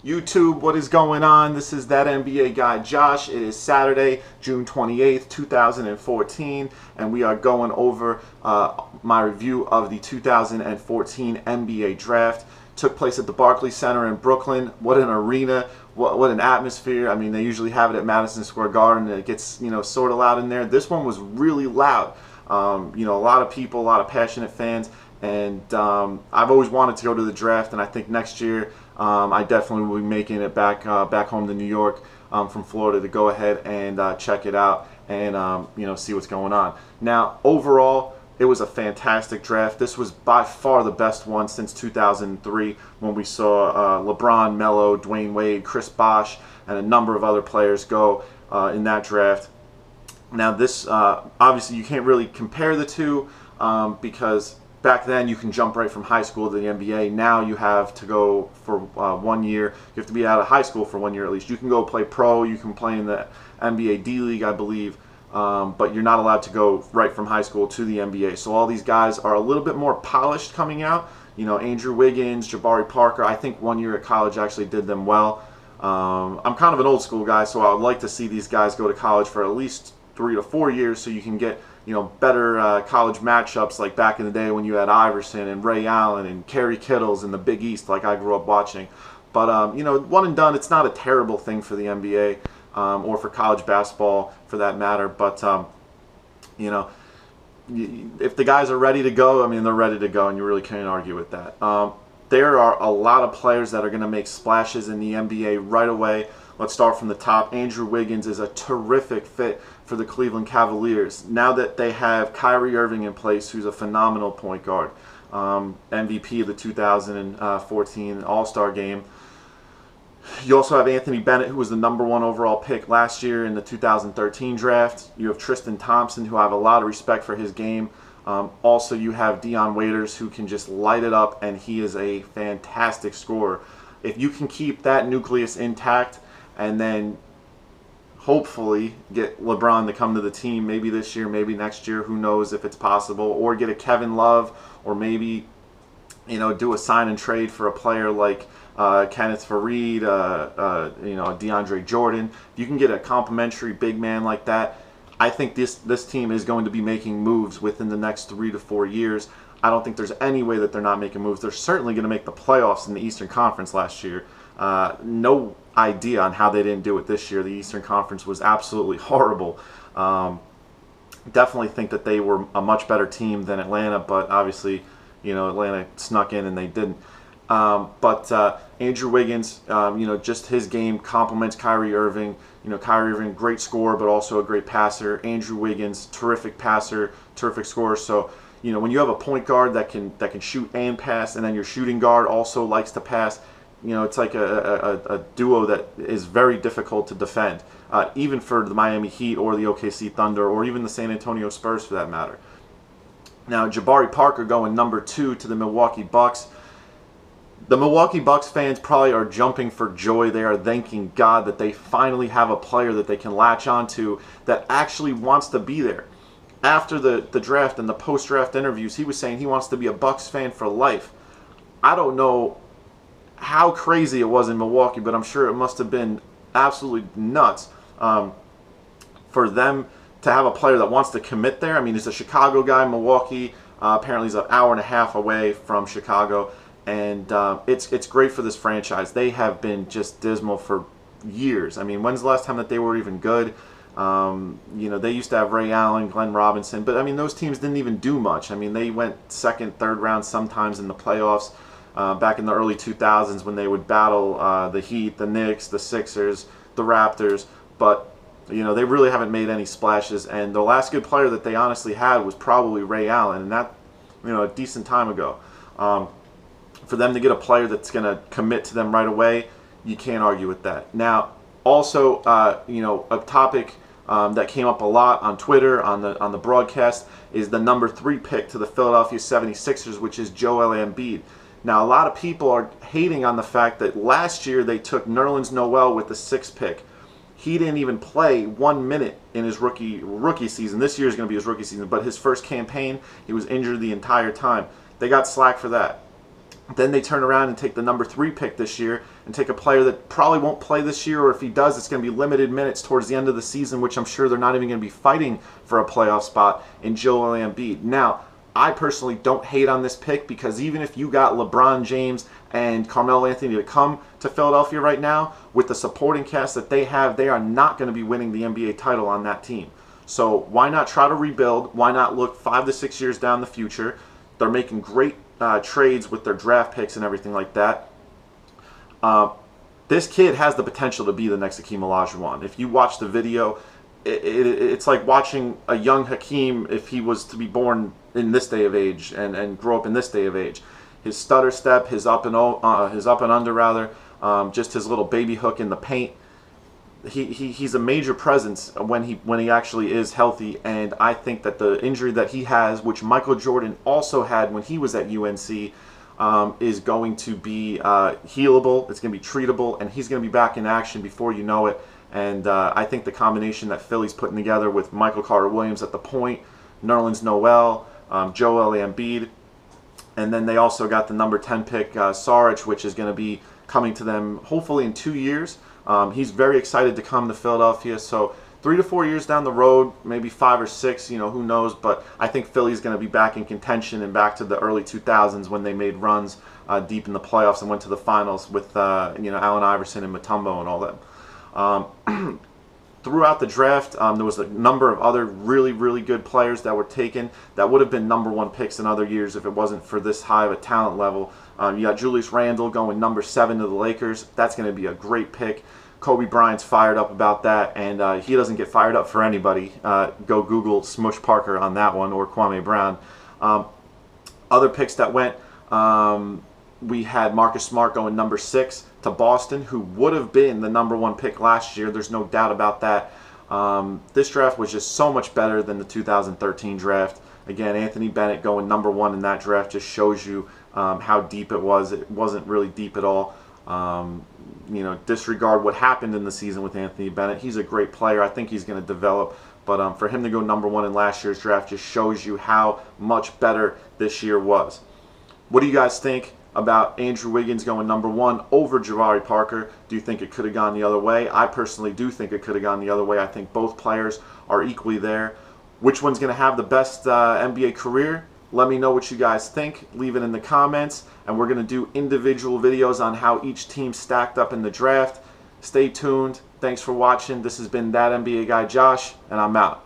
YouTube, what is going on? This is that NBA guy Josh. It is Saturday, June 28th, 2014, and we are going over my review of the 2014 NBA draft. Took place at the Barclays Center in Brooklyn. What an arena, what an atmosphere. I mean, they usually have it at Madison Square Garden, and it gets, sort of loud in there. This one was really loud. A lot of people, a lot of passionate fans, and I've always wanted to go to the draft, and I think next year I definitely will be making it back home to New York from Florida to go ahead and check it out and see what's going on. Now, overall, it was a fantastic draft. This was by far the best one since 2003 when we saw LeBron, Melo, Dwayne Wade, Chris Bosh, and a number of other players go in that draft. Now, this obviously you can't really compare the two because back then you can jump right from high school to the NBA. Now you have to go for 1 year. You have to be out of high school for 1 year at least. You can go play pro. You can play in the NBA D League, I believe. But you're not allowed to go right from high school to the NBA. So all these guys are a little bit more polished coming out. Andrew Wiggins, Jabari Parker. I think 1 year at college actually did them well. I'm kind of an old school guy, so I would like to see these guys go to college for at least 3 to 4 years so you can get better college matchups like back in the day when you had Iverson and Ray Allen and Kerry Kittles in the Big East like I grew up watching. But, one and done, it's not a terrible thing for the NBA. Or for college basketball for that matter. But, if the guys are ready to go, I mean, they're ready to go, and you really can't argue with that. There are a lot of players that are going to make splashes in the NBA right away. Let's start from the top. Andrew Wiggins is a terrific fit for the Cleveland Cavaliers. Now that they have Kyrie Irving in place, who's a phenomenal point guard, MVP of the 2014 All-Star Game. You also have Anthony Bennett, who was the #1 overall pick last year in the 2013 draft. You have Tristan Thompson, who I have a lot of respect for his game. Also, you have Dion Waiters, who can just light it up, and he is a fantastic scorer. If you can keep that nucleus intact and then hopefully get LeBron to come to the team, maybe this year, maybe next year, who knows if it's possible, or get a Kevin Love, or maybe do a sign and trade for a player like Kenneth Faried, DeAndre Jordan. If you can get a complimentary big man like that, I think this team is going to be making moves within the next 3 to 4 years. I don't think there's any way that they're not making moves. They're certainly going to make the playoffs in the Eastern Conference last year. No idea on how they didn't do it this year. The Eastern Conference was absolutely horrible. Definitely think that they were a much better team than Atlanta, but obviously, Atlanta snuck in and they didn't. But Andrew Wiggins, just his game complements Kyrie Irving. Kyrie Irving, great scorer, but also a great passer. Andrew Wiggins, terrific passer, terrific scorer. So, when you have a point guard that can shoot and pass, and then your shooting guard also likes to pass, it's like a duo that is very difficult to defend, even for the Miami Heat or the OKC Thunder or even the San Antonio Spurs for that matter. Now, Jabari Parker going #2 to the Milwaukee Bucks. The Milwaukee Bucks fans probably are jumping for joy. They are thanking God that they finally have a player that they can latch onto that actually wants to be there. After the draft and the post-draft interviews, he was saying he wants to be a Bucks fan for life. I don't know how crazy it was in Milwaukee, but I'm sure it must have been absolutely nuts for them to have a player that wants to commit there. I mean, he's a Chicago guy. Milwaukee apparently is an hour and a half away from Chicago. And it's great for this franchise. They have been just dismal for years. I mean, when's the last time that they were even good? They used to have Ray Allen, Glenn Robinson, but I mean, those teams didn't even do much. I mean, they went second, third round sometimes in the playoffs back in the early 2000s when they would battle the Heat, the Knicks, the Sixers, the Raptors. But they really haven't made any splashes. And the last good player that they honestly had was probably Ray Allen, and that a decent time ago. For them to get a player that's going to commit to them right away, you can't argue with that. Now, also, a topic that came up a lot on Twitter, on the broadcast, is the #3 pick to the Philadelphia 76ers, which is Joel Embiid. Now, a lot of people are hating on the fact that last year they took Nerlens Noel with the 6th pick. He didn't even play 1 minute in his rookie season. This year is going to be his rookie season, but his first campaign, he was injured the entire time. They got slack for that. Then they turn around and take the number 3 pick this year and take a player that probably won't play this year, or if he does, it's going to be limited minutes towards the end of the season, which I'm sure they're not even going to be fighting for a playoff spot, in Joel Embiid. Now, I personally don't hate on this pick, because even if you got LeBron James and Carmelo Anthony to come to Philadelphia right now, with the supporting cast that they have, they are not going to be winning the NBA title on that team. So why not try to rebuild? Why not look 5 to 6 years down the future? They're making great trades with their draft picks and everything like that. This kid has the potential to be the next Hakeem Olajuwon. If you watch the video, it's like watching a young Hakeem if he was to be born in this day of age and grow up in this day of age. His stutter step, his up and under rather, just his little baby hook in the paint. He's a major presence when he actually is healthy, and I think that the injury that he has, which Michael Jordan also had when he was at UNC, is going to be healable. It's going to be treatable, and he's going to be back in action before you know it. And I think the combination that Philly's putting together with Michael Carter-Williams at the point, Nerlens Noel, Joel Embiid, and then they also got the number 10 pick, Saric, which is going to be coming to them hopefully in 2 years. He's very excited to come to Philadelphia, so 3 to 4 years down the road, maybe 5 or 6, who knows, but I think Philly's going to be back in contention and back to the early 2000s when they made runs deep in the playoffs and went to the finals with Allen Iverson and Mutombo and all that. Throughout the draft, there was a number of other really, really good players that were taken that would have been number 1 picks in other years if it wasn't for this high of a talent level. You got Julius Randle going number 7 to the Lakers. That's going to be a great pick. Kobe Bryant's fired up about that, and he doesn't get fired up for anybody. Go Google Smush Parker on that one, or Kwame Brown. Other picks that went, we had Marcus Smart going number 6 to Boston, who would have been the number 1 pick last year. There's no doubt about that. This draft was just so much better than the 2013 draft. Again, Anthony Bennett going number 1 in that draft just shows you how deep it was. It wasn't really deep at all. Disregard what happened in the season with Anthony Bennett. He's a great player. I think he's going to develop. But for him to go number 1 in last year's draft just shows you how much better this year was. What do you guys think about Andrew Wiggins going number 1 over Jabari Parker? Do you think it could have gone the other way? I personally do think it could have gone the other way. I think both players are equally there. Which one's going to have the best NBA career? Let me know what you guys think. Leave it in the comments. And we're going to do individual videos on how each team stacked up in the draft. Stay tuned. Thanks for watching. This has been That NBA Guy Josh, and I'm out.